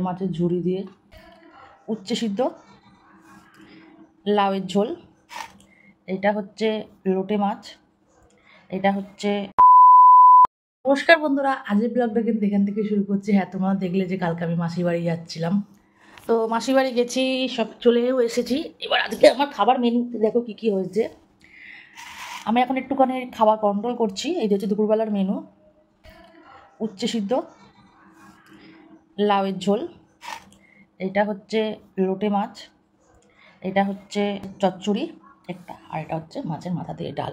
মাছের ঝুড়ি দিয়ে উচ্ছে সিদ্ধ, লাউয়ের ঝোল, এটা হচ্ছে লোটে মাছ, এটা হচ্ছে। নমস্কার বন্ধুরা, আজকের ব্লগটা কিন্তু এখান থেকে শুরু করছি। হ্যাঁ, তোমরা দেখলে যে কালকে আমি মাসির বাড়ি যাচ্ছিলাম, তো মাসির বাড়ি গেছি, সব চলেও এসেছি। এবার আজকে আমার খাবার মেনুতে দেখো কী কী হয়েছে। আমি এখন একটুখানি খাবার কন্ট্রোল করছি। এই যে হচ্ছে দুপুরবেলার মেনু: উচ্ছে সিদ্ধ, লাউয়ের ঝোল, এটা হচ্ছে লোটে মাছ, এটা হচ্ছে চচ্চড়ি একটা, আর এটা হচ্ছে মাছের মাথা দিয়ে ডাল।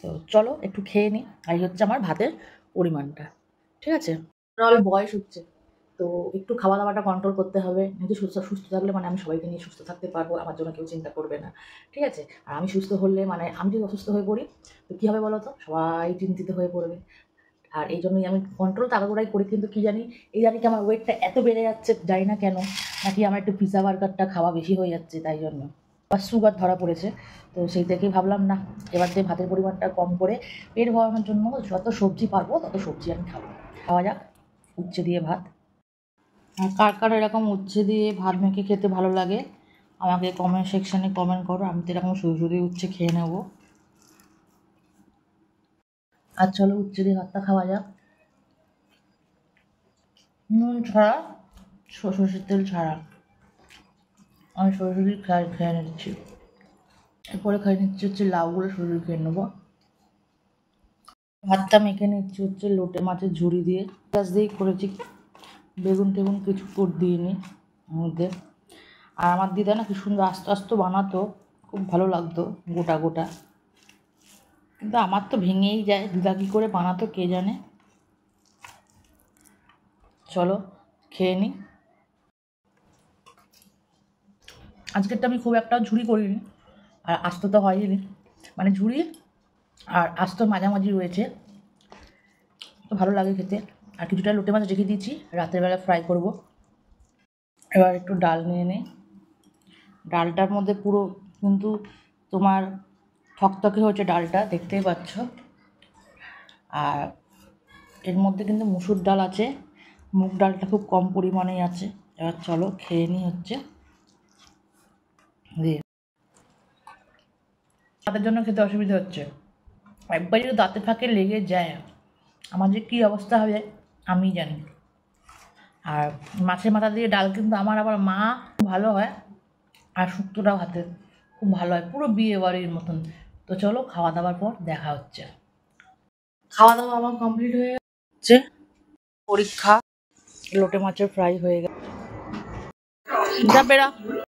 তো চলো একটু খেয়ে নিই। আর এই হচ্ছে আমার ভাতের পরিমাণটা, ঠিক আছে। ওভারঅল বয়স হচ্ছে, তো একটু খাওয়া দাওয়াটা কন্ট্রোল করতে হবে। নিজে সুস্থ সুস্থ থাকলে মানে আমি সবাইকে নিয়ে সুস্থ থাকতে পারবো, আমার জন্য কেউ চিন্তা করবে না, ঠিক আছে। আর আমি সুস্থ হলে মানে আমি যদি অসুস্থ হয়ে পড়ি তো কী হবে বলো তো, সবাই চিন্তিত হয়ে পড়বে। আর এই জন্যই আমি কন্ট্রোল তাড়াহুড়াই করি, কিন্তু কী জানি এই জানি কি আমার ওয়েটটা এত বেড়ে যাচ্ছে, জানি না কেন, নাকি আমার একটু পিৎজা বার্গারটা খাওয়া বেশি হয়ে যাচ্ছে, তাই জন্য আবার সুগার ধরা পড়েছে। তো সেই থেকেই ভাবলাম না, এবার দিয়ে ভাতের পরিমাণটা কম করে পেট ভরানোর জন্য যত সবজি পারবো তত সবজি আমি খাবো। খাওয়া যাক উচ্ছে দিয়ে ভাত। আর কার কার এরকম উচ্ছে দিয়ে ভাত মেখে খেতে ভালো লাগে আমাকে কমেন্ট সেকশানে কমেন্ট করো। আমি তো এরকম সরাসরি উচ্ছে খেয়ে নেবো। আর চলো উচ্ছে দিয়ে ভাতটা খাওয়া যাক, নুন ছাড়া, সরষের তেল ছাড়া। আমি সরাসরি খেয়ে নিচ্ছি। এরপরে খেয়ে নিচ্ছি হচ্ছে লাউগুলো সরাসরি খেয়ে নেবো। ভাতটা মেখে নিচ্ছি হচ্ছে লোটে মাছের ঝুড়ি দিয়ে, পেঁয়াজ দিয়েই করেছি, বেগুন টেগুন কিছু দিইনি মধ্যে। আর আমার দিদা না কি সুন্দর আস্তে আস্তে বানাতো, খুব ভালো লাগতো গোটা গোটা, কিন্তু আমার তো ভেঙেই যায়। দিদা কী করে বানাতো কে জানে। চলো খেয়ে নিই। আজকেরটা আমি খুব একটা ঝুড়ি করিনি, আর আস্ত তো হয়নি, মানে ঝুড়ি আর আস্ত মাঝামাঝি রয়েছে, তো ভালো লাগে খেতে। আর কিছুটা লোটে মাছ রেখে দিয়েছি, রাতের বেলা ফ্রাই করব। এবার একটু ডাল নিয়ে নিই। ডালটার মধ্যে পুরো কিন্তু তোমার থকথকে হচ্ছে ডালটা, দেখতেই পাচ্ছ। আর এর মধ্যে কিন্তু মুসুর ডাল আছে, মুগ ডালটা খুব কম পরিমাণেই আছে। এবার চলো খেয়ে নিই হচ্ছে দিয়ে। দাঁতের জন্য খেতে অসুবিধা হচ্ছে, একবার যদি দাঁতে ফাঁকে লেগে যায় আমার যে কী অবস্থা হবে আমি জানি। আর মাছের মাথা দিয়ে ডাল কিন্তু আমার আবার মা খুব ভালো হয়, আর শুক্তোটা ভাতে খুব ভালো হয়, পুরো বিয়ে বাড়ির মতন। তো চলো খাওয়া দাওয়ার পর দেখা হচ্ছে। খাওয়া দাওয়া আমার কমপ্লিট হয়ে যাচ্ছে, পরীক্ষা লোটে মাছের ফ্রাই হয়ে গেছে। যা বেড়া